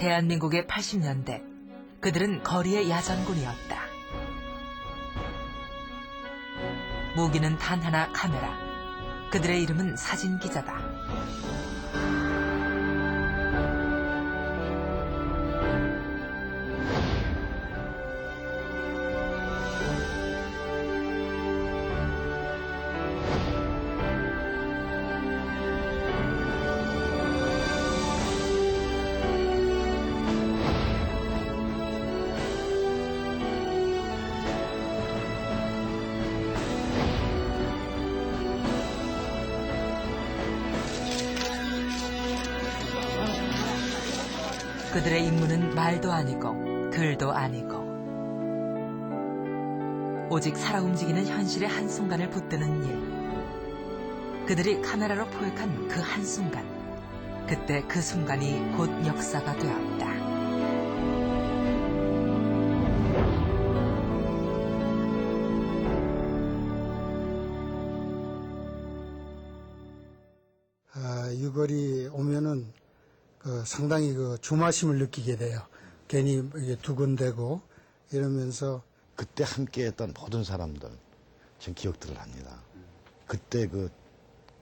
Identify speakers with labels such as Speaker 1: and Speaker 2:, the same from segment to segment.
Speaker 1: 대한민국의 80년대, 그들은 거리의 야전군이었다. 무기는 단 하나, 카메라. 그들의 이름은 사진기자다. 그들의 임무는 말도 아니고 글도 아니고 오직 살아 움직이는 현실의 한순간을 붙드는 일. 그들이 카메라로 포획한 그 한순간, 그때 그 순간이 곧 역사가 되었다.
Speaker 2: 유거리 오면은 상당히 주마심을 느끼게 돼요. 괜히 이게 두근대고 이러면서
Speaker 3: 그때 함께했던 모든 사람들 전 기억들을 합니다. 그때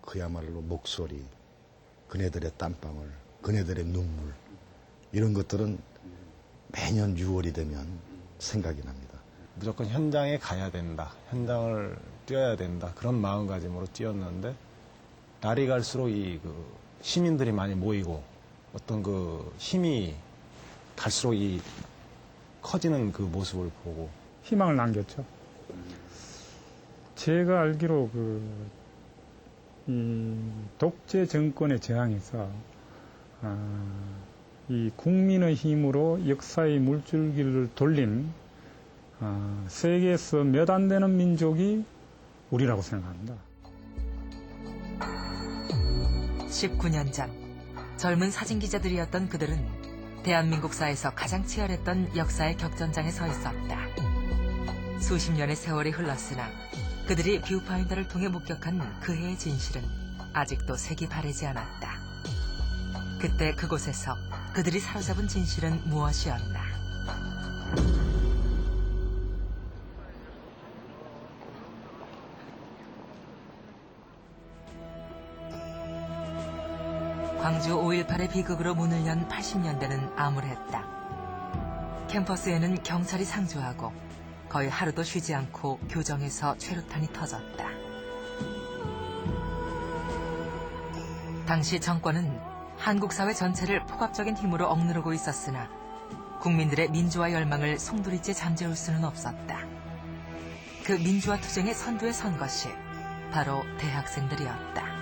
Speaker 3: 그야말로 목소리, 그네들의 땀방울, 그네들의 눈물 이런 것들은 매년 6월이 되면 생각이 납니다.
Speaker 4: 무조건 현장에 가야 된다, 현장을 뛰어야 된다 그런 마음가짐으로 뛰었는데 날이 갈수록 시민들이 많이 모이고 어떤 힘이 갈수록 커지는 그 모습을 보고
Speaker 5: 희망을 남겼죠. 제가 알기로 이 독재 정권에 저항해서 이 국민의 힘으로 역사의 물줄기를 돌린 세계에서 몇 안 되는 민족이 우리라고 생각합니다.
Speaker 1: 19년 전 젊은 사진기자들이었던 그들은 대한민국사에서 가장 치열했던 역사의 격전장에 서 있었다. 수십 년의 세월이 흘렀으나 그들이 뷰파인더를 통해 목격한 그 해의 진실은 아직도 색이 바래지 않았다. 그때 그곳에서 그들이 사로잡은 진실은 무엇이었나? 광주 5.18의 비극으로 문을 연 80년대는 암울했다. 캠퍼스에는 경찰이 상주하고 거의 하루도 쉬지 않고 교정에서 최루탄이 터졌다. 당시 정권은 한국 사회 전체를 폭압적인 힘으로 억누르고 있었으나 국민들의 민주화 열망을 송두리째 잠재울 수는 없었다. 그 민주화 투쟁의 선두에 선 것이 바로 대학생들이었다.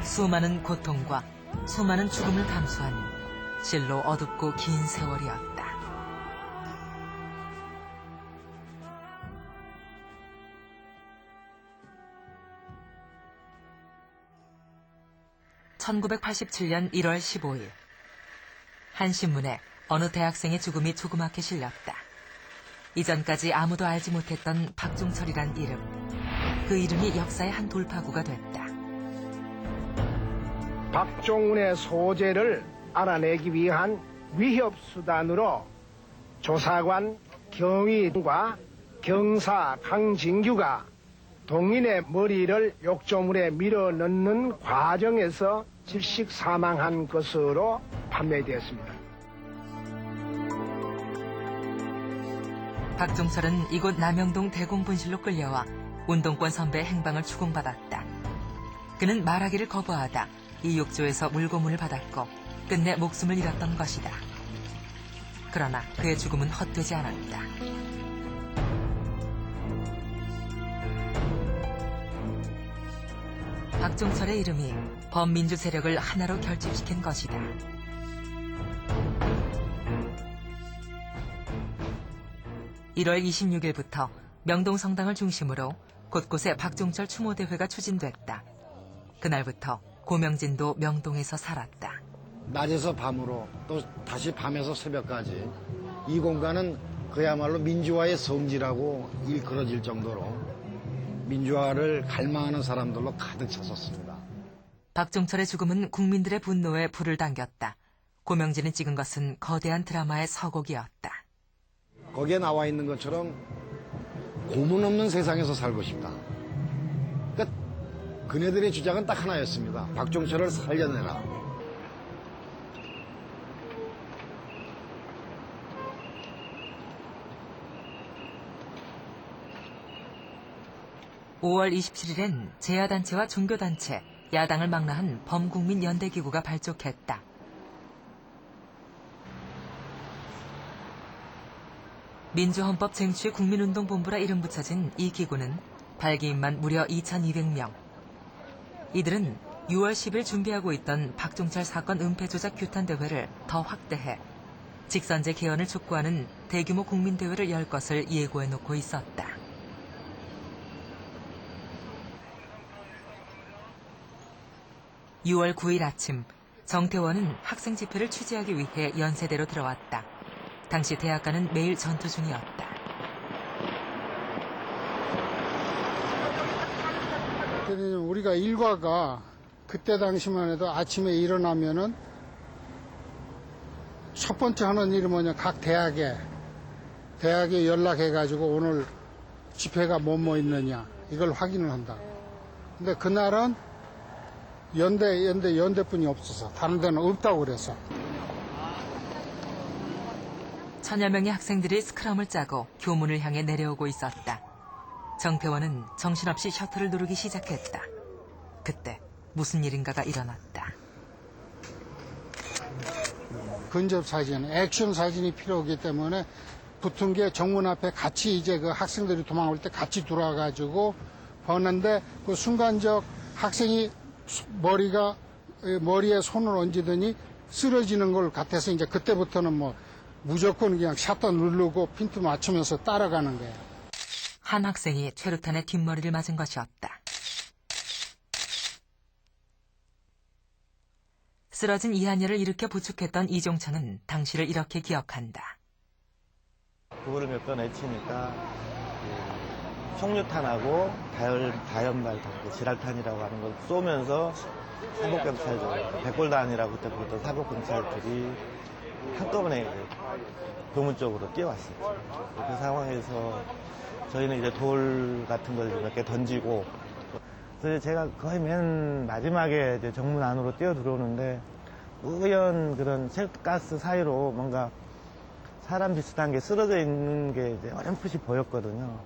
Speaker 1: 수많은 고통과 수많은 죽음을 감수한 실로 어둡고 긴 세월이었다. (1987년 1월 15일) 한 신문에 어느 대학생의 죽음이 조그맣게 실렸다. 이전까지 아무도 알지 못했던 박종철이란 이름. 그 이름이 역사의 한 돌파구가 됐다.
Speaker 6: 박종훈의 소재를 알아내기 위한 위협수단으로 조사관 경위과 경사 강진규가 동인의 머리를 욕조물에 밀어넣는 과정에서 질식 사망한 것으로 판매되었습니다.
Speaker 1: 박종철은 이곳 남영동 대공분실로 끌려와 운동권 선배의 행방을 추궁받았다. 그는 말하기를 거부하다 이 욕조에서 물고문을 받았고 끝내 목숨을 잃었던 것이다. 그러나 그의 죽음은 헛되지 않았다. 박종철의 이름이 범민주 세력을 하나로 결집시킨 것이다. (1월 26일부터) 명동성당을 중심으로 곳곳에 박종철 추모대회가 추진됐다. 그날부터 고명진도 명동에서 살았다.
Speaker 3: 낮에서 밤으로 또 다시 밤에서 새벽까지 이 공간은 그야말로 민주화의 성지라고 일컬어질 정도로 민주화를 갈망하는 사람들로 가득 찼었습니다.
Speaker 1: 박종철의 죽음은 국민들의 분노에 불을 당겼다. 고명진이 찍은 것은 거대한 드라마의 서곡이었다.
Speaker 3: 거기에 나와 있는 것처럼 고문 없는 세상에서 살고 싶다. 그러니까 그네들의 주장은 딱 하나였습니다. 박종철을 살려내라.
Speaker 1: (5월 27일엔) 재야단체와 종교단체, 야당을 망라한 범국민연대기구가 발족했다. 민주헌법 쟁취 국민운동본부라 이름 붙여진 이 기구는 발기인만 무려 2,200명. 이들은 6월 10일 준비하고 있던 박종철 사건 은폐 조작 규탄 대회를 더 확대해 직선제 개헌을 촉구하는 대규모 국민대회를 열 것을 예고해 놓고 있었다. (6월 9일) 아침, 정태원은 학생 집회를 취재하기 위해 연세대로 들어왔다. 당시 대학가는 매일 전투 중이었다.
Speaker 2: 우리가 일과가 그때 당시만 해도 아침에 일어나면은 첫 번째 하는 일이 뭐냐, 각 대학에 연락해가지고 오늘 집회가 뭐뭐 있느냐 이걸 확인을 한다. 근데 그날은 연대뿐이 없어서 다른 데는 없다고 그랬어.
Speaker 1: 1000여 명의 학생들이 스크럼을 짜고 교문을 향해 내려오고 있었다. 정태원은 정신없이 셔터를 누르기 시작했다. 그때 무슨 일인가가 일어났다.
Speaker 2: 근접 사진, 액션 사진이 필요하기 때문에 붙은 게 정문 앞에 같이 이제 그 학생들이 도망올 때 같이 돌아가지고 보는데 그 순간적 학생이 머리에 손을 얹으더니 쓰러지는 걸 같아서 이제 그때부터는 뭐 무조건 그냥 샷터 누르고 핀트 맞추면서 따라가는 거예요.
Speaker 1: 한 학생이 최루탄의 뒷머리를 맞은 것이었다. 쓰러진 이한열을 일으켜 부축했던 이종천은 당시를 이렇게 기억한다.
Speaker 7: 구호를 몇 번 외치니까 석류탄하고 다연발 지랄탄이라고 하는 걸 쏘면서 사복경찰들, 백골단이라고 그때 부르던 사복경찰들이 한꺼번에 교문 쪽으로 뛰어왔었죠. 그 상황에서 저희는 이제 돌 같은 걸 몇 개 던지고, 그래서 제가 거의 맨 마지막에 이제 정문 안으로 뛰어 들어오는데 우연 그런 쇳가스 사이로 뭔가 사람 비슷한 게 쓰러져 있는 게 이제 어렴풋이 보였거든요.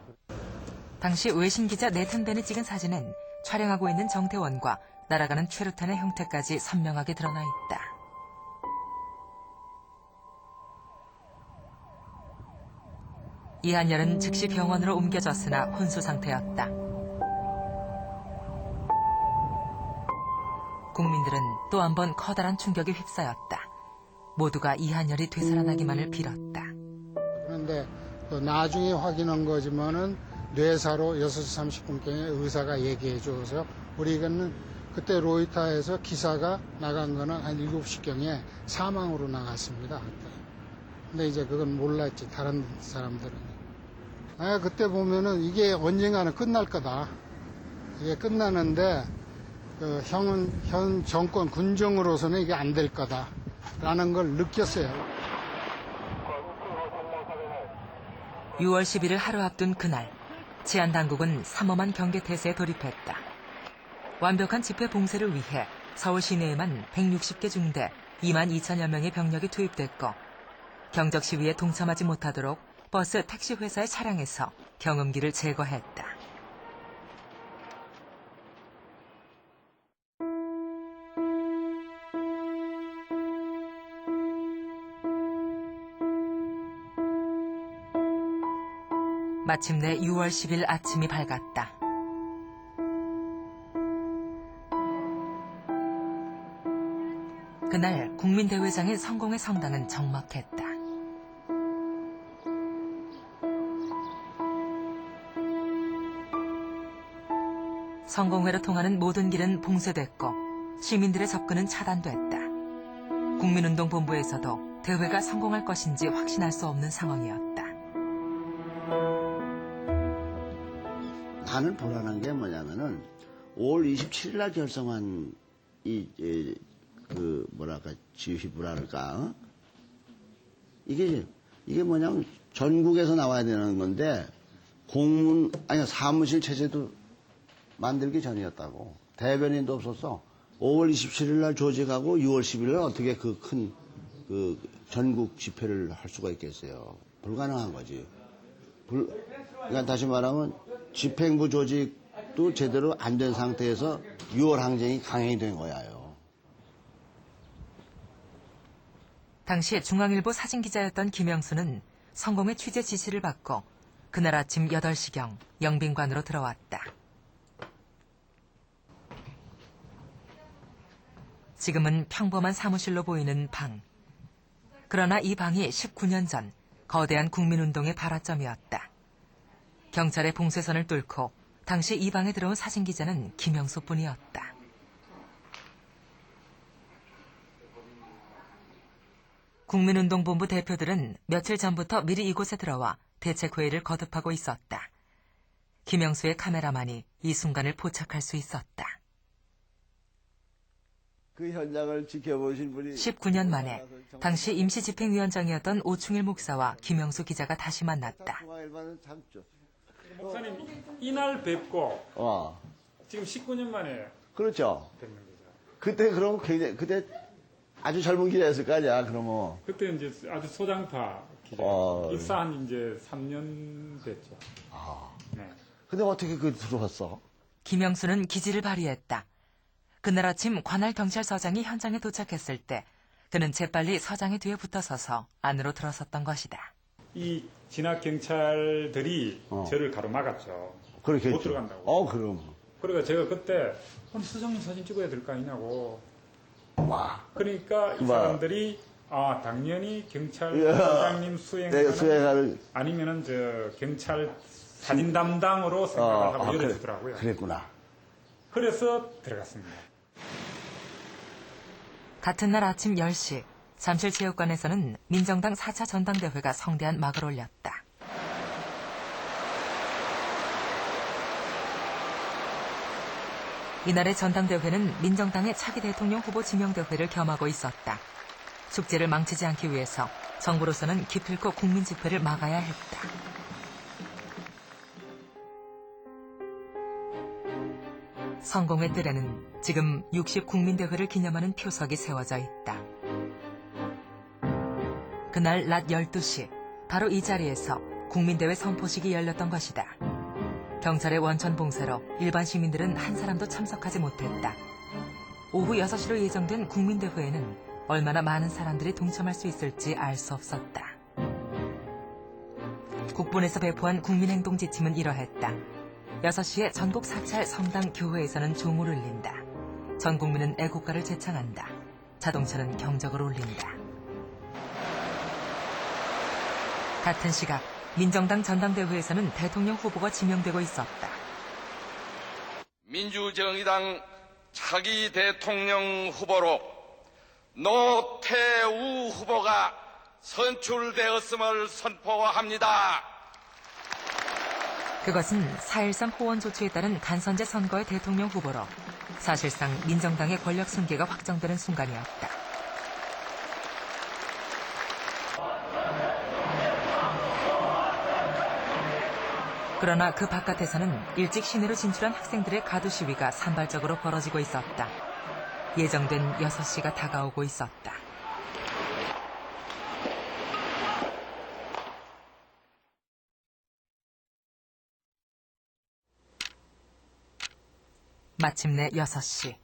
Speaker 1: 당시 외신 기자 네튼벤이 찍은 사진엔 촬영하고 있는 정태원과 날아가는 최루탄의 형태까지 선명하게 드러나 있다. 이한열은 즉시 병원으로 옮겨졌으나 혼수 상태였다. 국민들은 또 한 번 커다란 충격에 휩싸였다. 모두가 이한열이 되살아나기만을 빌었다.
Speaker 2: 그런데 또 나중에 확인한 거지만은 뇌사로 6시 30분경에 의사가 얘기해줘서 우리는 그때 로이터에서 기사가 나간 거는 한 7시경에 사망으로 나갔습니다. 근데 이제 그건 몰랐지, 다른 사람들은. 그때 보면은 이게 언젠가는 끝날 거다. 이게 끝나는데 현 정권 군정으로서는 이게 안 될 거다라는 걸 느꼈어요.
Speaker 1: 6월 11일 하루 앞둔 그날, 치안당국은 삼엄한 경계태세에 돌입했다. 완벽한 집회 봉쇄를 위해 서울 시내에만 160개 중대 22,000여 명의 병력이 투입됐고, 경적 시위에 동참하지 못하도록 버스 택시 회사의 차량에서 경음기를 제거했다. 마침내 6월 10일 아침이 밝았다. 그날 국민대회장의 성공의 성당은 적막했다. 성공회로 통하는 모든 길은 봉쇄됐고 시민들의 접근은 차단됐다. 국민운동본부에서도 대회가 성공할 것인지 확신할 수 없는 상황이었다.
Speaker 8: 나는 불안한 게 뭐냐면은 5월 27일 날 결성한 지휘부랄까 이게 뭐냐면 전국에서 나와야 되는 건데 사무실 체제도 만들기 전이었다고. 대변인도 없었어. 5월 27일 날 조직하고 6월 10일 날 어떻게 그 큰 전국 집회를 할 수가 있겠어요. 불가능한 거지. 그러니까 다시 말하면 집행부 조직도 제대로 안 된 상태에서 6월 항쟁이 강행이 된 거야요.
Speaker 1: 당시 중앙일보 사진기자였던 김영수는 성공의 취재 지시를 받고 그날 아침 8시경 영빈관으로 들어왔다. 지금은 평범한 사무실로 보이는 방. 그러나 이 방이 19년 전 거대한 국민운동의 발화점이었다. 경찰의 봉쇄선을 뚫고 당시 이 방에 들어온 사진기자는 김영수뿐이었다. 국민운동본부 대표들은 며칠 전부터 미리 이곳에 들어와 대책회의를 거듭하고 있었다. 김영수의 카메라만이 이 순간을 포착할 수 있었다.
Speaker 8: 그 현장을 지켜보신 분이
Speaker 1: 19년 만에 당시 임시집행위원장이었던 오충일 목사와 김영수 기자가 다시 만났다.
Speaker 5: 목사님, 이날 뵙고 지금 19년 만에
Speaker 8: 그렇죠.
Speaker 5: 뵙는 거죠.
Speaker 8: 그때 그럼 그때 아주 젊은 기자였을 거 아니야, 그러면.
Speaker 5: 그때 이제 아주 소장파 기자. 입사한 이제 3년 됐죠. 네.
Speaker 8: 근데 어떻게 들어왔어?
Speaker 1: 김영수는 기지를 발휘했다. 그날 아침 관할 경찰서장이 현장에 도착했을 때 그는 재빨리 서장의 뒤에 붙어 서서 안으로 들어섰던 것이다.
Speaker 5: 이 진압 경찰들이 저를 가로막았죠.
Speaker 8: 그렇겠죠.
Speaker 5: 못 들어간다고.
Speaker 8: 그럼.
Speaker 5: 그러니까 제가 그때 서장님 사진 찍어야 될 거 아니냐고.
Speaker 8: 와.
Speaker 5: 그러니까 이 사람들이 당연히 경찰서장님 수행하는 아니면은 경찰 사진 담당으로 생각을 하고 열어주더라고요.
Speaker 8: 그랬구나.
Speaker 5: 그래서 들어갔습니다.
Speaker 1: 같은 날 아침 10시 잠실체육관에서는 민정당 4차 전당대회가 성대한 막을 올렸다. 이날의 전당대회는 민정당의 차기 대통령 후보 지명대회를 겸하고 있었다. 축제를 망치지 않기 위해서 정부로서는 기필코 국민집회를 막아야 했다. 성공의 뜰에는 지금 60 국민대회를 기념하는 표석이 세워져 있다. 그날 낮 12시 바로 이 자리에서 국민대회 선포식이 열렸던 것이다. 경찰의 원천 봉쇄로 일반 시민들은 한 사람도 참석하지 못했다. 오후 6시로 예정된 국민대회에는 얼마나 많은 사람들이 동참할 수 있을지 알 수 없었다. 국본에서 배포한 국민행동 지침은 이러했다. 6시에 전국 사찰 성당 교회에서는 종을 울린다. 전 국민은 애국가를 제창한다. 자동차는 경적을 울린다. 같은 시각 민정당 전당대회에서는 대통령 후보가 지명되고 있었다.
Speaker 9: 민주정의당 차기 대통령 후보로 노태우 후보가 선출되었음을 선포합니다.
Speaker 1: 그것은 4.13 호원 조치에 따른 간선제 선거의 대통령 후보로 사실상 민정당의 권력 승계가 확정되는 순간이었다. 그러나 그 바깥에서는 일찍 시내로 진출한 학생들의 가두 시위가 산발적으로 벌어지고 있었다. 예정된 6시가 다가오고 있었다. 마침내 6시.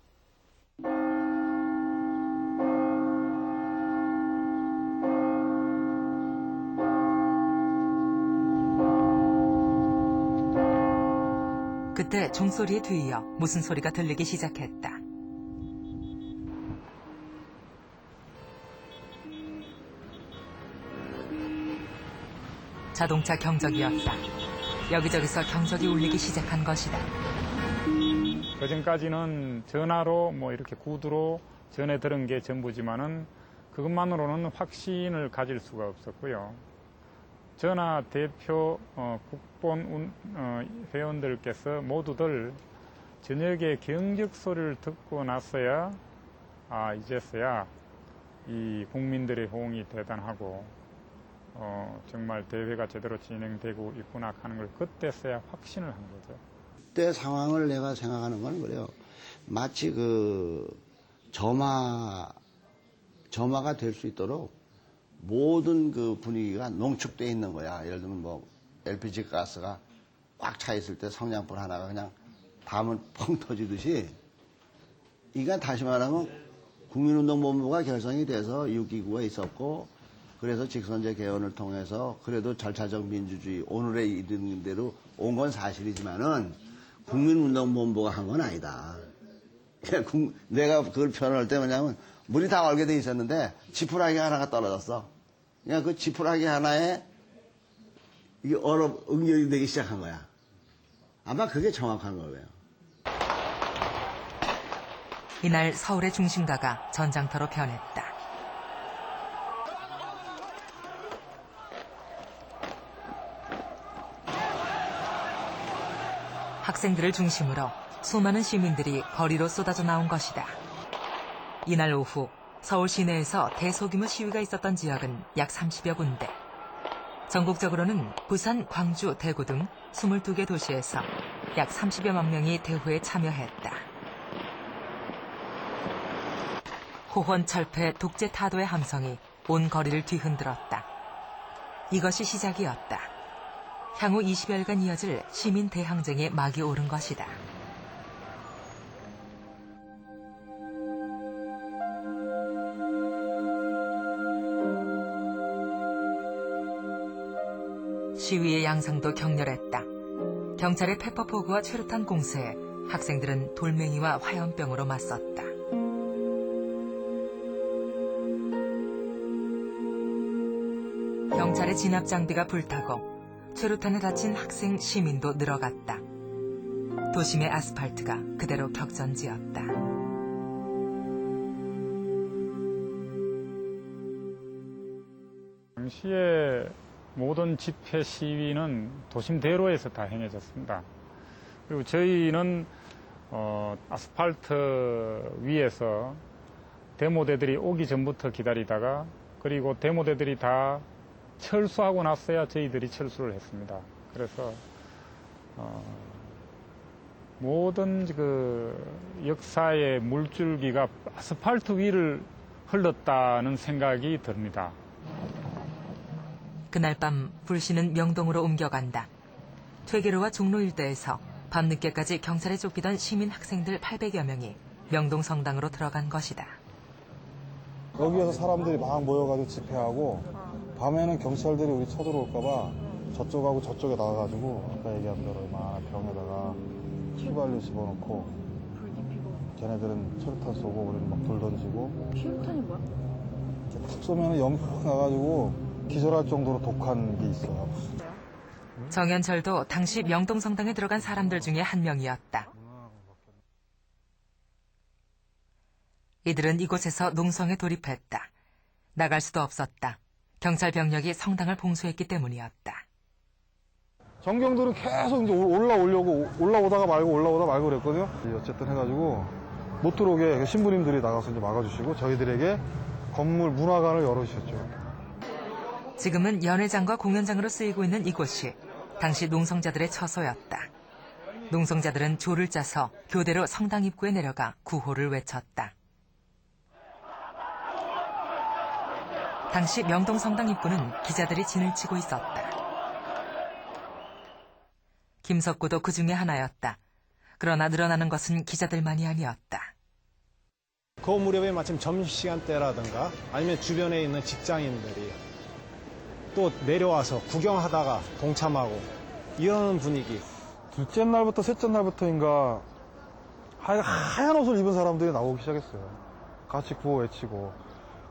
Speaker 1: 그때 종소리에 뒤이어 무슨 소리가 들리기 시작했다. 자동차 경적이었다. 여기저기서 경적이 울리기 시작한 것이다.
Speaker 5: 그전까지는 전화로 이렇게 구두로 전해 들은 게 전부지만은 그것만으로는 확신을 가질 수가 없었고요. 저나 대표 국본 회원들께서 모두들 저녁에 경적 소리를 듣고 나서야 이제서야 이 국민들의 호응이 대단하고 정말 대회가 제대로 진행되고 있구나 하는 걸 그때서야 확신을 한 거죠.
Speaker 8: 그때 상황을 내가 생각하는 건 그래요. 마치 그 점화가 될 수 있도록 모든 그 분위기가 농축되어 있는 거야. 예를 들면 뭐 LPG 가스가 꽉 차 있을 때 성냥불 하나가 그냥 담은 펑 터지듯이, 그러니까 다시 말하면 국민운동본부가 결성이 돼서 6.29가 있었고, 그래서 직선제 개헌을 통해서 그래도 절차적 민주주의 오늘의 이른 대로 온 건 사실이지만은 국민운동본부가 한 건 아니다. 내가 그걸 표현할 때 뭐냐면 문이 다 얼게 돼 있었는데 지푸라기 하나가 떨어졌어. 그냥 그 지푸라기 하나에 이게 응용이 되기 시작한 거야. 아마 그게 정확한 거예요.
Speaker 1: 이날 서울의 중심가가 전장터로 변했다. 학생들을 중심으로 수많은 시민들이 거리로 쏟아져 나온 것이다. 이날 오후 서울 시내에서 대소규모 시위가 있었던 지역은 약 30여 군데. 전국적으로는 부산, 광주, 대구 등 22개 도시에서 약 30여만 명이 대회에 참여했다. 호헌, 철폐, 독재 타도의 함성이 온 거리를 뒤흔들었다. 이것이 시작이었다. 향후 20여일간 이어질 시민 대항쟁의 막이 오른 것이다. 시위의 양상도 격렬했다. 경찰의 페퍼포구와 최루탄 공세에 학생들은 돌멩이와 화염병으로 맞섰다. 경찰의 진압 장비가 불타고 최루탄에 다친 학생, 시민도 늘어갔다. 도심의 아스팔트가 그대로 격전지였다.
Speaker 5: 당시에 모든 집회 시위는 도심대로에서 다 행해졌습니다. 그리고 저희는 아스팔트 위에서 데모대들이 오기 전부터 기다리다가, 그리고 데모대들이 다 철수하고 났어야 저희들이 철수를 했습니다. 그래서 모든 그 역사의 물줄기가 아스팔트 위를 흘렀다는 생각이 듭니다.
Speaker 1: 그날 밤 불씨는 명동으로 옮겨간다. 퇴계로와 종로 일대에서 밤늦게까지 경찰에 쫓기던 시민 학생들 800여 명이 명동 성당으로 들어간 것이다.
Speaker 10: 여기에서 사람들이 막 모여가지고 집회하고, 밤에는 경찰들이 우리 쳐들어올까봐 저쪽하고 저쪽에 나가가지고 아까 얘기한 대로 막 병에다가 휘발유 집어넣고, 걔네들은 철탄 쏘고 우리는 막 돌 던지고.
Speaker 11: 철탄이 뭐야?
Speaker 10: 툭 쏘면 연막 나가지고 기절할 정도로 독한 게 있어요.
Speaker 1: 정현철도 당시 명동 성당에 들어간 사람들 중에 한 명이었다. 이들은 이곳에서 농성에 돌입했다. 나갈 수도 없었다. 경찰 병력이 성당을 봉쇄했기 때문이었다.
Speaker 10: 전경들은 계속 이제 올라오다가 말고 그랬거든요. 어쨌든 해가지고 못 들어오게 신부님들이 나가서 이제 막아주시고 저희들에게 건물 문화관을 열어주셨죠.
Speaker 1: 지금은 연회장과 공연장으로 쓰이고 있는 이곳이 당시 농성자들의 처소였다. 농성자들은 조를 짜서 교대로 성당 입구에 내려가 구호를 외쳤다. 당시 명동 성당 입구는 기자들이 진을 치고 있었다. 김석구도 그 중에 하나였다. 그러나 늘어나는 것은 기자들만이 아니었다.
Speaker 4: 그 무렵에 마침 점심시간대라든가 아니면 주변에 있는 직장인들이 또 내려와서 구경하다가 동참하고 이러는 분위기.
Speaker 10: 둘째 날부터 셋째 날부터인가 하얀 옷을 입은 사람들이 나오기 시작했어요. 같이 구호 외치고.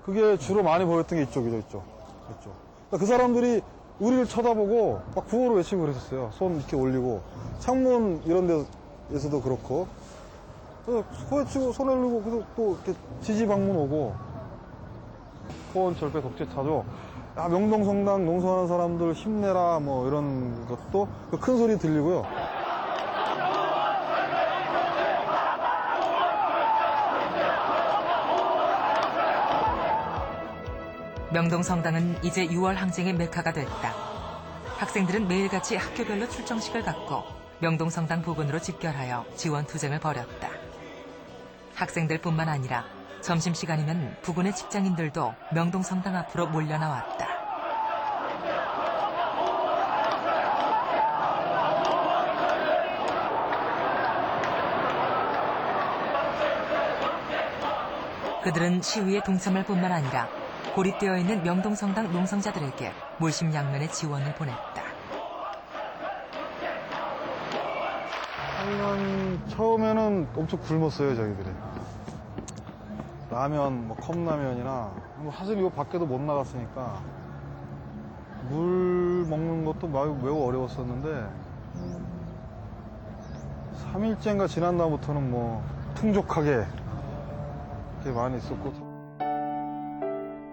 Speaker 10: 그게 주로 많이 보였던 게 이쪽이죠, 이쪽. 그러니까 그 사람들이 우리를 쳐다보고 막 구호를 외치고 그랬었어요. 손 이렇게 올리고. 창문 이런 데에서도 그렇고. 구호 외치고 손 올리고, 그래서 또 이렇게 지지방문 오고. 호헌 철폐 독재 타도 명동성당 농성하는 사람들 힘내라 뭐 이런 것도 큰 소리 들리고요.
Speaker 1: 명동성당은 이제 6월 항쟁의 메카가 됐다. 학생들은 매일같이 학교별로 출정식을 갖고 명동성당 부근으로 집결하여 지원투쟁을 벌였다. 학생들뿐만 아니라 점심시간이면 부근의 직장인들도 명동성당 앞으로 몰려나왔다. 그들은 시위에 동참할 뿐만 아니라 고립되어 있는 명동성당 농성자들에게 물심양면의 지원을 보냈다.
Speaker 10: 처음에는 엄청 굶었어요, 저희들이. 라면, 뭐 컵라면이나 사실 이거 밖에도 못 나갔으니까 물 먹는 것도 매우 어려웠었는데 3일째인가 지난 날부터는 뭐 풍족하게 이렇게 많이 있었고.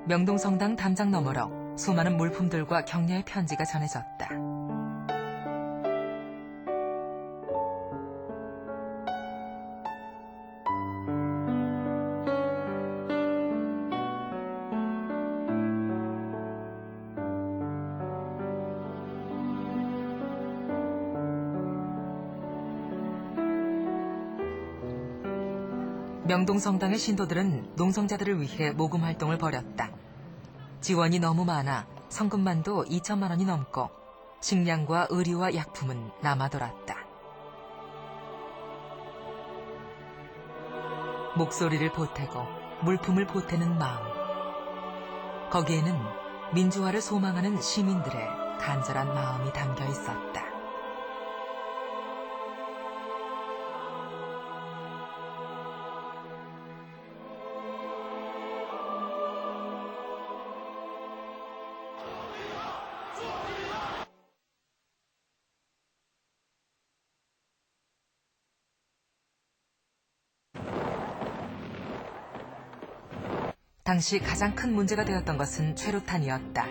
Speaker 1: 명동성당 담장 너머로 수많은 물품들과 격려의 편지가 전해졌다. 명동성당의 신도들은 농성자들을 위해 모금 활동을 벌였다. 지원이 너무 많아 성금만도 2천만 원이 넘고 식량과 의류와 약품은 남아돌았다. 목소리를 보태고 물품을 보태는 마음. 거기에는 민주화를 소망하는 시민들의 간절한 마음이 담겨 있었다. 당시 가장 큰 문제가 되었던 것은 최루탄이었다.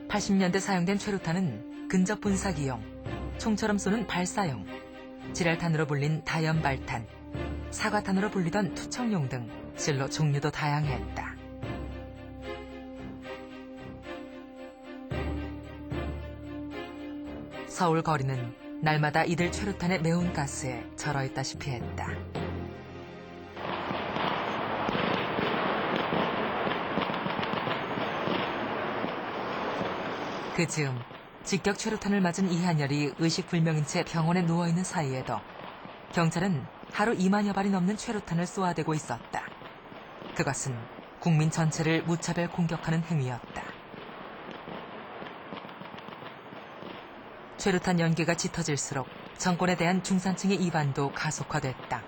Speaker 1: 80년대 사용된 최루탄은 근접 분사기용, 총처럼 쏘는 발사용, 지랄탄으로 불린 다연발탄, 사과탄으로 불리던 투척용 등 실로 종류도 다양했다. 서울 거리는 날마다 이들 최루탄의 매운 가스에 절어있다시피 했다. 그 즈음 직격 최루탄을 맞은 이한열이 의식불명인 채 병원에 누워있는 사이에도 경찰은 하루 2만여 발이 넘는 최루탄을 쏘아대고 있었다. 그것은 국민 전체를 무차별 공격하는 행위였다. 최루탄 연기가 짙어질수록 정권에 대한 중산층의 이반도 가속화됐다.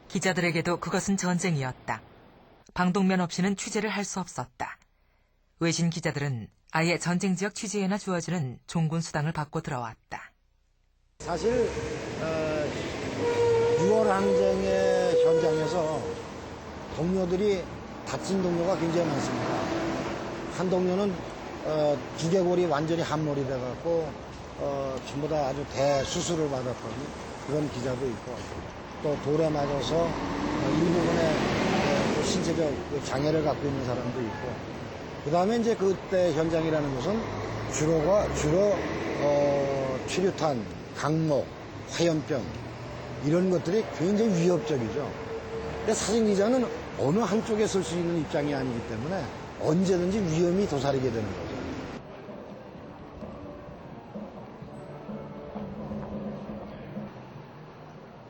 Speaker 1: 기자들에게도 그것은 전쟁이었다. 방독면 없이는 취재를 할 수 없었다. 외신 기자들은 아예 전쟁 지역 취재에나 주어지는 종군 수당을 받고 들어왔다.
Speaker 3: 사실 6월 항쟁의 현장에서 동료들이 다친 동료가 굉장히 많습니다. 한 동료는 두개골이 완전히 함몰이 돼갖고 전부 다 아주 대수술을 받았던 그런 기자도 있고, 또 돌에 맞아서 일부분의 신체적 장애를 갖고 있는 사람도 있고, 그 다음에 이제 그때 현장이라는 것은 주로 최루탄, 강목, 화염병 이런 것들이 굉장히 위협적이죠. 근데 사진기자는 어느 한쪽에 설 수 있는 입장이 아니기 때문에 언제든지 위험이 도사리게 되는 거죠.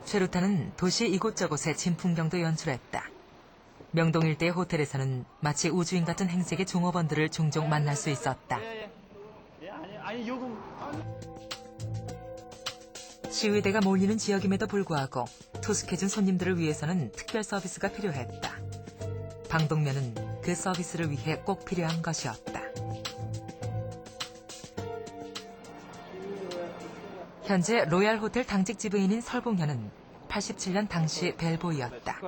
Speaker 1: 최루탄은 도시 이곳저곳에 진풍경도 연출했다. 명동 일대의 호텔에서는 마치 우주인 같은 행색의 종업원들을 종종 만날 수 있었다. 시위대가 몰리는 지역임에도 불구하고 투숙해준 손님들을 위해서는 특별 서비스가 필요했다. 방독면은 그 서비스를 위해 꼭 필요한 것이었다. 현재 로얄 호텔 당직 지배인인 설봉현은 87년 당시 벨보이였다.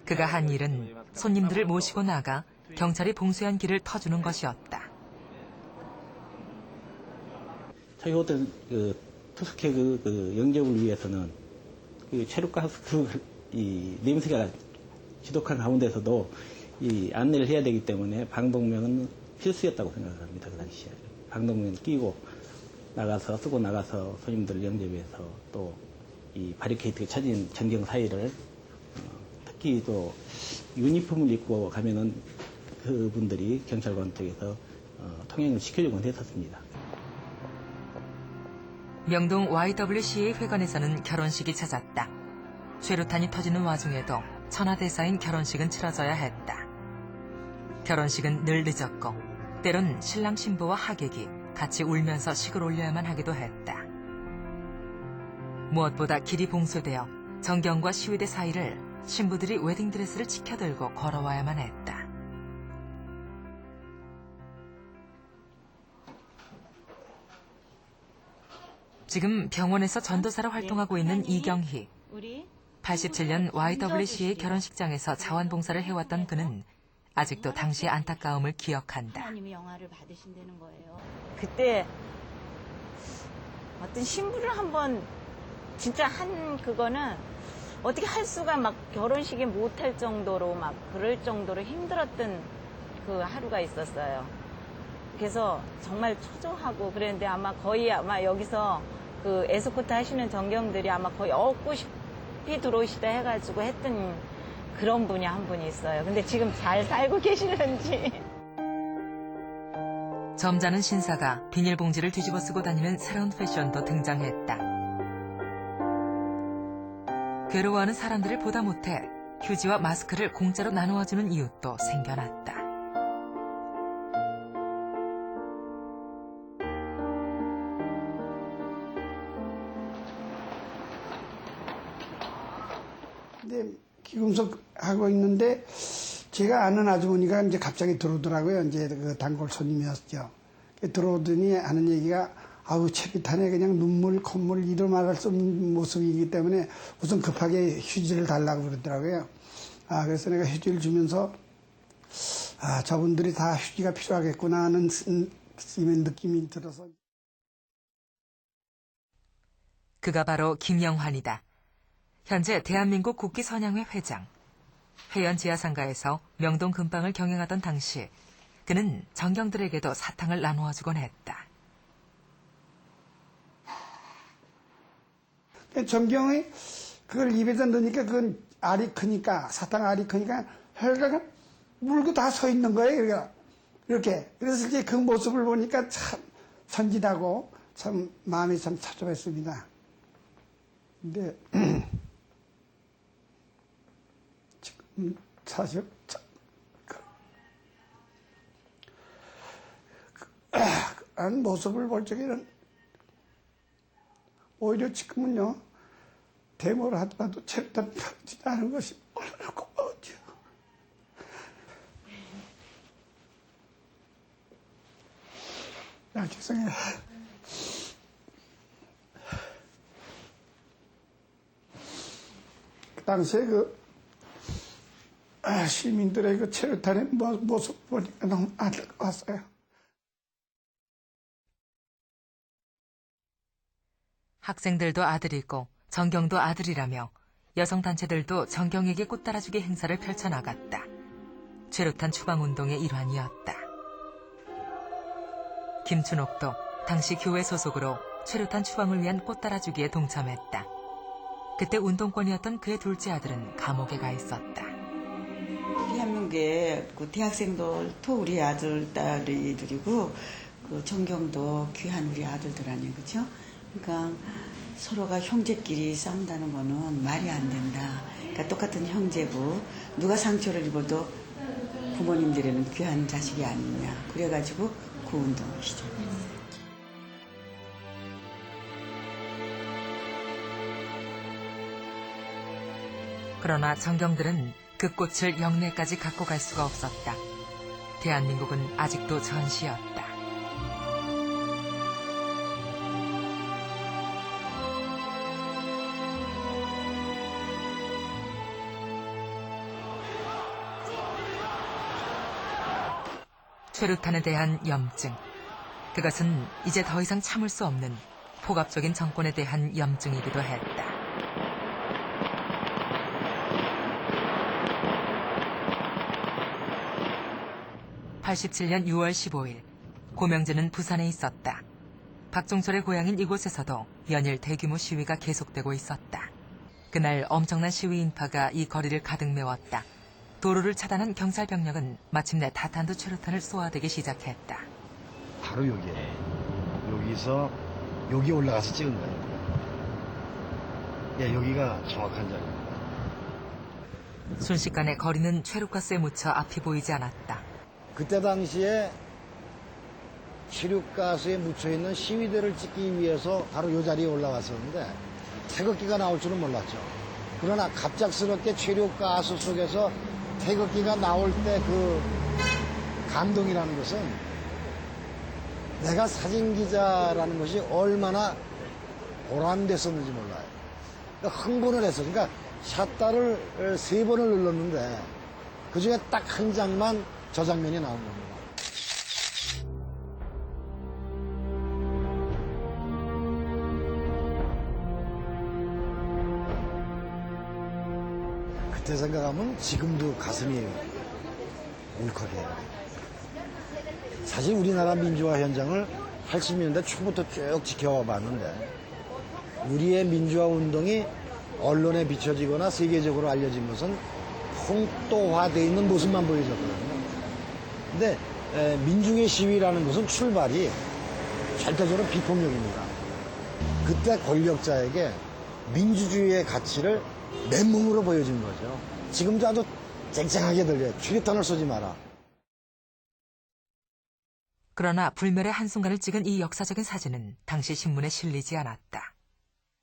Speaker 1: 그가 한 일은 손님들을 모시고 나가 경찰이 봉쇄한 길을 터주는 것이었다.
Speaker 11: 저희 호텔 투숙객 영접을 위해서는 체류가스 이 냄새가 지독한 가운데서도 이 안내를 해야 되기 때문에 방독면은 필수였다고 생각합니다. 그 당시에 방독면 끼고 나가서 쓰고 나가서 손님들을 영접해서 또 이 바리케이트가 쳐진 전경 사이를 특히 또 유니폼을 입고 가면은 그분들이 경찰관 쪽에서 통행을 시키려고 했었습니다.
Speaker 1: 명동 YWCA 회관에서는 결혼식이 잦았다. 최루탄이 터지는 와중에도 천하대사인 결혼식은 치러져야 했다. 결혼식은 늘 늦었고 때론 신랑 신부와 하객이 같이 울면서 식을 올려야만 하기도 했다. 무엇보다 길이 봉쇄되어 정경과 시위대 사이를 신부들이 웨딩드레스를 치켜들고 걸어와야만 했다. 지금 병원에서 전도사로 활동하고 있는 이경희. 87년 YWCA 결혼식장에서 자원봉사를 해왔던 그는 아직도 당시의 안타까움을 기억한다.
Speaker 12: 하나님이 영화를 받으신다는 거예요. 그때 어떤 신부를 한번 진짜 한 그거는 어떻게 할 수가 막 결혼식에 못할 정도로 막 그럴 정도로 힘들었던 그 하루가 있었어요. 그래서 정말 초조하고 그랬는데 아마 거의 여기서 그 에스코트 하시는 정경들이 아마 거의 얻고 싶이 들어오시다 해가지고 했던 그런 분이 한 분이 있어요. 근데 지금 잘 살고 계시는지.
Speaker 1: 점잖은 신사가 비닐봉지를 뒤집어 쓰고 다니는 새로운 패션도 등장했다. 괴로워하는 사람들을 보다 못해 휴지와 마스크를 공짜로 나누어주는 이웃도 생겨났다.
Speaker 13: 근데 기금속 하고 있는데 제가 아는 아주머니가 이제 갑자기 들어오더라고요. 이제 그 단골 손님이었죠. 들어오더니 하는 얘기가 아우 체비탄에 그냥 눈물, 콧물 이루 말할 수 없는 모습이기 때문에 우선 급하게 휴지를 달라고 그러더라고요. 그래서 내가 휴지를 주면서 저분들이 다 휴지가 필요하겠구나 하는 느낌이 들어서.
Speaker 1: 그가 바로 김영환이다. 현재 대한민국 국기선양회 회장. 회원 지하상가에서 명동 금방을 경영하던 당시 그는 정경들에게도 사탕을 나누어주곤 했다.
Speaker 13: 정경이 그걸 입에다 넣으니까 그건 알이 크니까 사탕 알이 크니까 혈가가 물고 다 서 있는 거예요. 이렇게. 그래서 이제 그 모습을 보니까 참 천진하고 참 마음이 참 착잡했습니다. 근데 지금 사실 그런 모습을 볼 적에는 오히려 지금은요 데모를 하더라도 체류탄 펴지 않은 것이 얼마나 고마웠죠. 죄송해요. 그 당시에 시민들의 그 체류탄의 모습 보니까 너무 안타까웠어요.
Speaker 1: 학생들도 아들이고 정경도 아들이라며 여성단체들도 정경에게 꽃따라주기 행사를 펼쳐나갔다. 최루탄 추방운동의 일환이었다. 김춘옥도 당시 교회 소속으로 최루탄 추방을 위한 꽃따라주기에 동참했다. 그때 운동권이었던 그의 둘째 아들은 감옥에 가 있었다.
Speaker 14: 대한민국의 그 대학생들 또 우리 아들, 딸이들이고 그 정경도 귀한 우리 아들들 아니에요, 그렇죠? 그러니까 서로가 형제끼리 싸운다는 거는 말이 안 된다. 그러니까 똑같은 형제고 누가 상처를 입어도 부모님들에는 귀한 자식이 아니냐. 그래가지고 그 운동을 시작했어요.
Speaker 1: 그러나 정경들은 그 꽃을 영내까지 갖고 갈 수가 없었다. 대한민국은 아직도 전시였다. 최루탄에 대한 염증. 그것은 이제 더 이상 참을 수 없는 폭압적인 정권에 대한 염증이기도 했다. 87년 6월 15일, 고명재는 부산에 있었다. 박종철의 고향인 이곳에서도 연일 대규모 시위가 계속되고 있었다. 그날 엄청난 시위 인파가 이 거리를 가득 메웠다. 도로를 차단한 경찰 병력은 마침내 다탄두 최루탄을 쏘아대기 시작했다.
Speaker 3: 바로 여기에. 여기서 여기 올라가서 찍은 거예요. 예, 여기가 정확한 자리입니다.
Speaker 1: 순식간에 거리는 최루가스에 묻혀 앞이 보이지 않았다.
Speaker 3: 그때 당시에 시류가스에 묻혀있는 시위대를 찍기 위해서 바로 이 자리에 올라왔었는데 태극기가 나올 줄은 몰랐죠. 그러나 갑작스럽게 최류가스 속에서 태극기가 나올 때 그 감동이라는 것은 내가 사진기자라는 것이 얼마나 보람됐었는지 몰라요. 그러니까 흥분을 했어. 그러니까 샷다를 3번을 눌렀는데 그중에 딱 한 장만 저 장면이 나온 겁니다. 그때 생각하면 지금도 가슴이 울컥해요. 사실 우리나라 민주화 현장을 80년대 초부터 쭉 지켜와 봤는데 우리의 민주화 운동이 언론에 비춰지거나 세계적으로 알려진 것은 폭도화되어 있는 모습만 보여줬거든요. 근데 민중의 시위라는 것은 출발이 절대적으로 비폭력입니다. 그때 권력자에게 민주주의의 가치를 맨몸으로 보여준 거죠. 지금도 아주 쨍쨍하게 들려요. 최루탄을 쏘지 마라.
Speaker 1: 그러나 불멸의 한순간을 찍은 이 역사적인 사진은 당시 신문에 실리지 않았다.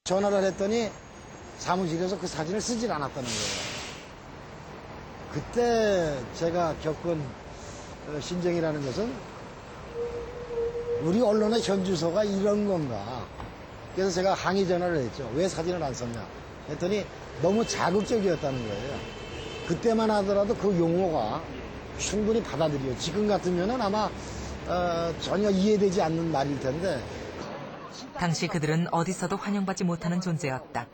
Speaker 3: 전화를 했더니 사무실에서 그 사진을 쓰질 않았다는 거예요. 그때 제가 겪은 심정이라는 것은 우리 언론의 현주소가 이런 건가. 그래서 제가 항의 전화를 했죠. 왜 사진을 안 썼냐 했더니 너무 자극적이었다는 거예요. 그때만 하더라도 그 용어가 충분히 받아들여요. 지금 같으면은 아마 전혀 이해되지 않는 말일 텐데.
Speaker 1: 당시 그들은 어디서도 환영받지 못하는 존재였다.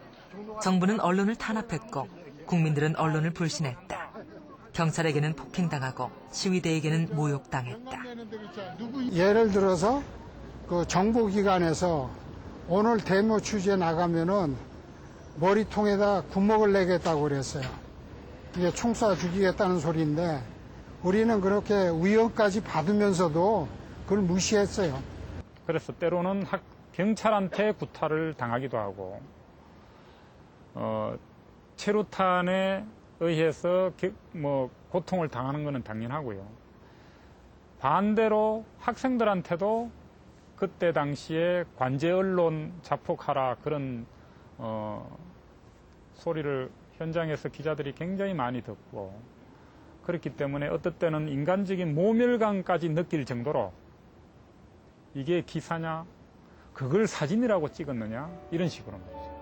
Speaker 1: 정부는 언론을 탄압했고 국민들은 언론을 불신했다. 경찰에게는 폭행당하고 시위대에게는 모욕당했다.
Speaker 2: 예를 들어서 그 정보기관에서 오늘 데모 취재 나가면은 머리통에다 구멍을 내겠다고 그랬어요. 이게 총 쏴 죽이겠다는 소리인데 우리는 그렇게 위협까지 받으면서도 그걸 무시했어요.
Speaker 5: 그래서 때로는 경찰한테 구타를 당하기도 하고 최루탄에 의해서 고통을 당하는 것은 당연하고요. 반대로 학생들한테도 그때 당시에 관제 언론 자폭하라 그런 소리를 현장에서 기자들이 굉장히 많이 듣고 그렇기 때문에 어떨 때는 인간적인 모멸감까지 느낄 정도로 이게 기사냐? 그걸 사진이라고 찍었느냐? 이런 식으로 말이죠.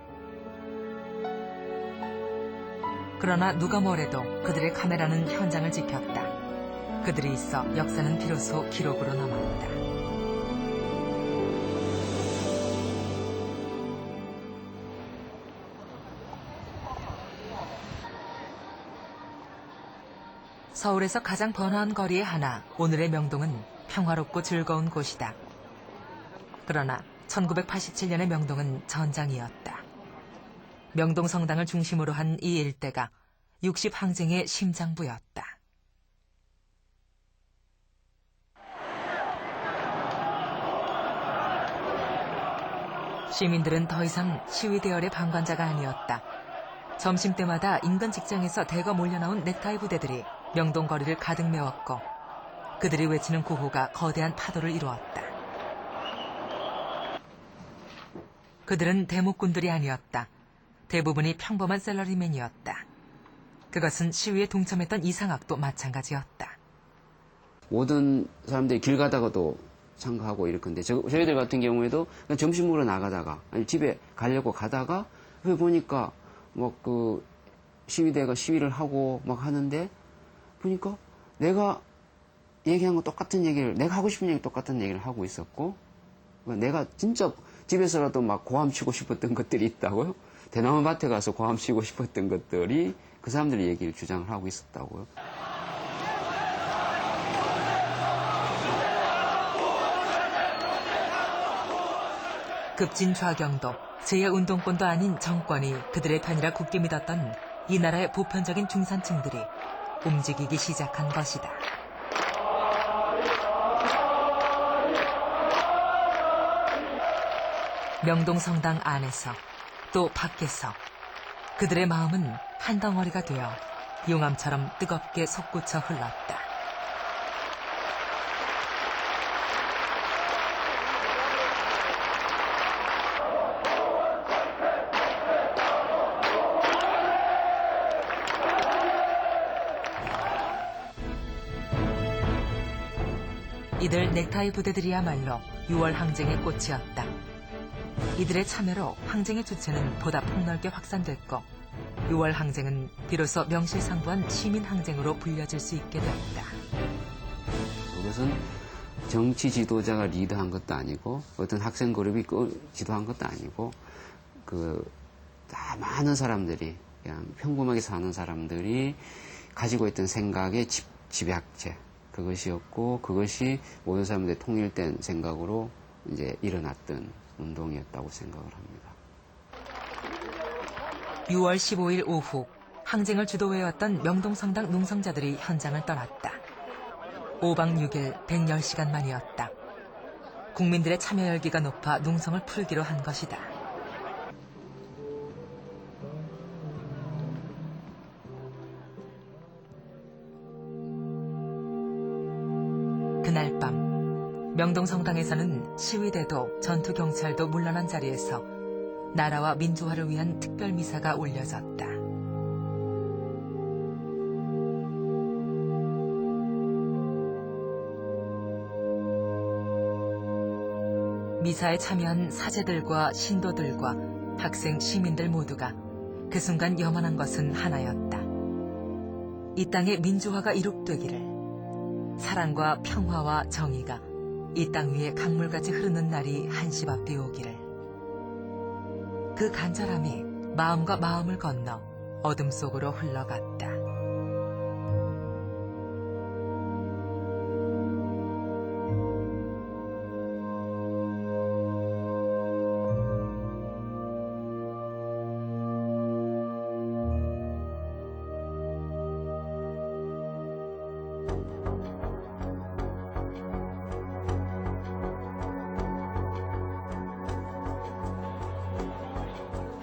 Speaker 1: 그러나 누가 뭐래도 그들의 카메라는 현장을 지켰다. 그들이 있어 역사는 비로소 기록으로 남았다. 서울에서 가장 번화한 거리의 하나, 오늘의 명동은 평화롭고 즐거운 곳이다. 그러나 1987년의 명동은 전장이었다. 명동 성당을 중심으로 한 이 일대가 60 항쟁의 심장부였다. 시민들은 더 이상 시위 대열의 방관자가 아니었다. 점심때마다 인근 직장에서 대거 몰려나온 넥타이 부대들이 명동 거리를 가득 메웠고 그들이 외치는 구호가 거대한 파도를 이루었다. 그들은 대목꾼들이 아니었다. 대부분이 평범한 셀러리맨이었다. 그것은 시위에 동참했던 이상학도 마찬가지였다.
Speaker 15: 모든 사람들이 길 가다가도 참가하고 이럴 건데 저희들 같은 경우에도 그냥 점심 먹으러 나가다가 아니 집에 가려고 가다가 왜 보니까 그 시위대가 시위를 하고 막 하는데 보니까 내가 얘기한 거 똑같은 얘기를, 내가 하고 싶은 얘기 똑같은 얘기를 하고 있었고, 내가 진짜 집에서라도 막 고함 치고 싶었던 것들이 있다고요. 대나무 밭에 가서 고함 치고 싶었던 것들이 그 사람들의 얘기를 주장을 하고 있었다고요.
Speaker 1: 급진 좌경도, 제2운동권도 아닌 정권이 그들의 편이라 굳게 믿었던 이 나라의 보편적인 중산층들이 움직이기 시작한 것이다. 명동성당 안에서 또 밖에서 그들의 마음은 한 덩어리가 되어 용암처럼 뜨겁게 솟구쳐 흘렀다. 이들 넥타이 부대들이야말로 6월 항쟁의 꽃이었다. 이들의 참여로 항쟁의 주체는 보다 폭넓게 확산됐고 6월 항쟁은 비로소 명실상부한 시민항쟁으로 불려질 수 있게 됐다.
Speaker 15: 그것은 정치 지도자가 리드한 것도 아니고 어떤 학생 그룹이 지도한 것도 아니고 다 많은 사람들이 그냥 평범하게 사는 사람들이 가지고 있던 생각의 집약체 그것이었고 그것이 모든 사람들의 통일된 생각으로 이제 일어났던 운동이었다고 생각을 합니다.
Speaker 1: 6월 15일 오후 항쟁을 주도해왔던 명동성당 농성자들이 현장을 떠났다. 5박 6일 110시간 만이었다. 국민들의 참여 열기가 높아 농성을 풀기로 한 것이다. 그날 밤 명동성당에서는 시위대도 전투경찰도 물러난 자리에서 나라와 민주화를 위한 특별 미사가 올려졌다. 미사에 참여한 사제들과 신도들과 학생, 시민들 모두가 그 순간 염원한 것은 하나였다. 이 땅에 민주화가 이룩되기를, 사랑과 평화와 정의가 이 땅 위에 강물같이 흐르는 날이 한시 앞에 오기를. 그 간절함이 마음과 마음을 건너 어둠 속으로 흘러갔다.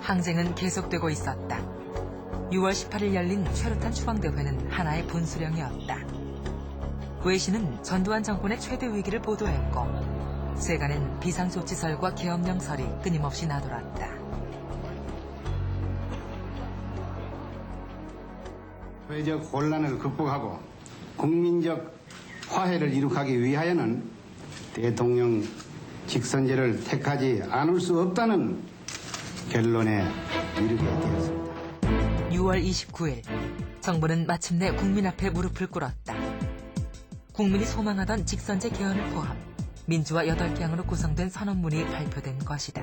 Speaker 1: 항쟁은 계속되고 있었다. 6월 18일 열린 최루탄 추방대회는 하나의 분수령이었다. 외신은 전두환 정권의 최대 위기를 보도했고 세간엔 비상조치설과 계엄령설이 끊임없이 나돌았다.
Speaker 16: 사회적 혼란을 극복하고 국민적 화해를 이룩하기 위하여는 대통령 직선제를 택하지 않을 수 없다는 결론에 이르게 되었습니다.
Speaker 1: 6월 29일 정부는 마침내 국민 앞에 무릎을 꿇었다. 국민이 소망하던 직선제 개헌을 포함 민주화 8개항으로 구성된 선언문이 발표된 것이다.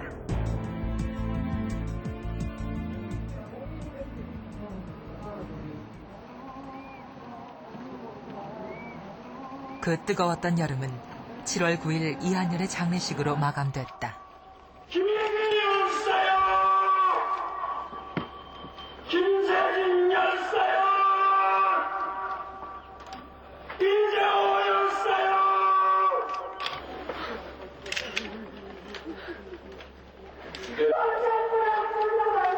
Speaker 1: 그 뜨거웠던 여름은 7월 9일 이한열의 장례식으로 마감됐다.
Speaker 17: 김영민이 없어요! 김세진 열사요! 이재호 열사요!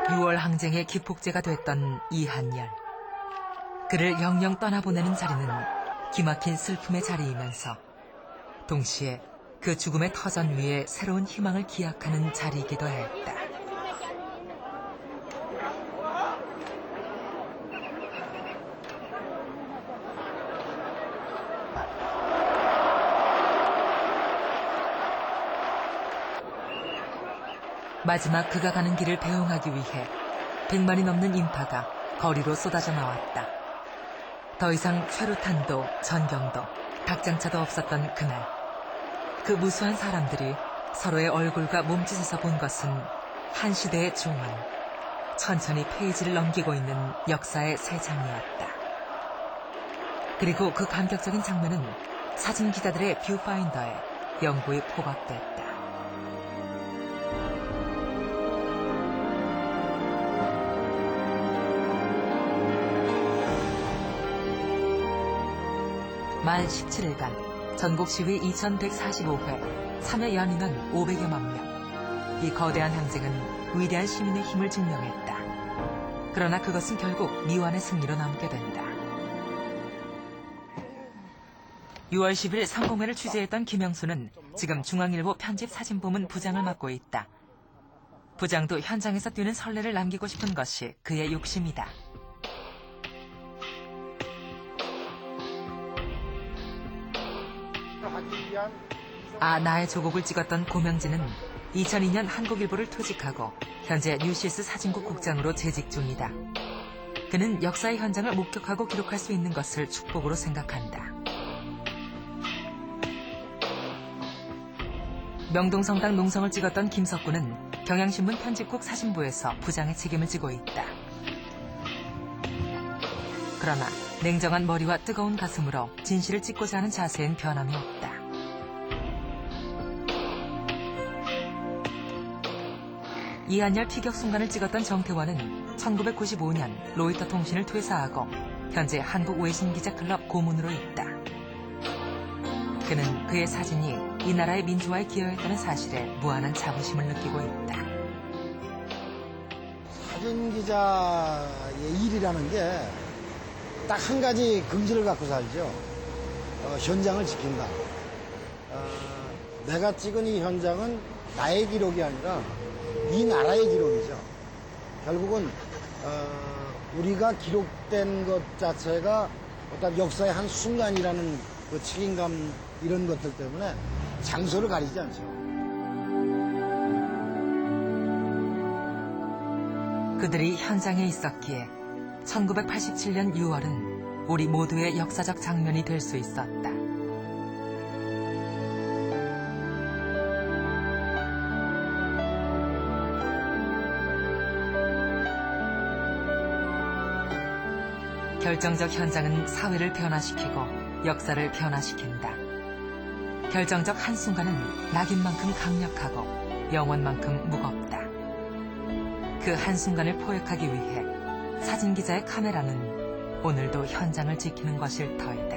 Speaker 1: 6월 항쟁의 기폭제가 됐던 이한열. 그를 영영 떠나보내는 자리는 기막힌 슬픔의 자리이면서 동시에 그 죽음의 터전 위에 새로운 희망을 기약하는 자리이기도 했다. 마지막 그가 가는 길을 배웅하기 위해 100만이 넘는 인파가 거리로 쏟아져 나왔다. 더 이상 최루탄도 전경도 각장차도 없었던 그날, 그 무수한 사람들이 서로의 얼굴과 몸짓에서 본 것은 한 시대의 종언, 천천히 페이지를 넘기고 있는 역사의 새 장이었다. 그리고 그 감격적인 장면은 사진 기자들의 뷰파인더에 영구히 포박됐다. 만 17일간 전국 시위 2145회, 참여 연인원 500여만 명. 이 거대한 항쟁은 위대한 시민의 힘을 증명했다. 그러나 그것은 결국 미완의 승리로 남게 된다. 6월 10일 상공회를 취재했던 김영수는 지금 중앙일보 편집사진부문 부장을 맡고 있다. 부장도 현장에서 뛰는 선례를 남기고 싶은 것이 그의 욕심이다. 나의 조국을 찍었던 고명진은 2002년 한국일보를 퇴직하고 현재 뉴시스 사진국 국장으로 재직 중이다. 그는 역사의 현장을 목격하고 기록할 수 있는 것을 축복으로 생각한다. 명동성당 농성을 찍었던 김석구는 경향신문 편집국 사진부에서 부장의 책임을 지고 있다. 그러나 냉정한 머리와 뜨거운 가슴으로 진실을 찍고자 하는 자세엔 변함이 없다. 이한열 피격 순간을 찍었던 정태원은 1995년 로이터 통신을 퇴사하고 현재 한국외신기자클럽 고문으로 있다. 그는 그의 사진이 이 나라의 민주화에 기여했다는 사실에 무한한 자부심을 느끼고 있다.
Speaker 3: 사진 기자의 일이라는 게 딱 한 가지 긍지를 갖고 살죠. 현장을 지킨다. 내가 찍은 이 현장은 나의 기록이 아니라 이 나라의 기록이죠. 결국은 우리가 기록된 것 자체가 어떤 역사의 한 순간이라는 그 책임감 이런 것들 때문에 장소를 가리지 않죠.
Speaker 1: 그들이 현장에 있었기에 1987년 6월은 우리 모두의 역사적 장면이 될 수 있었다. 결정적 현장은 사회를 변화시키고 역사를 변화시킨다. 결정적 한순간은 낙인만큼 강력하고 영원만큼 무겁다. 그 한순간을 포획하기 위해 사진기자의 카메라는 오늘도 현장을 지키는 것일 터이다.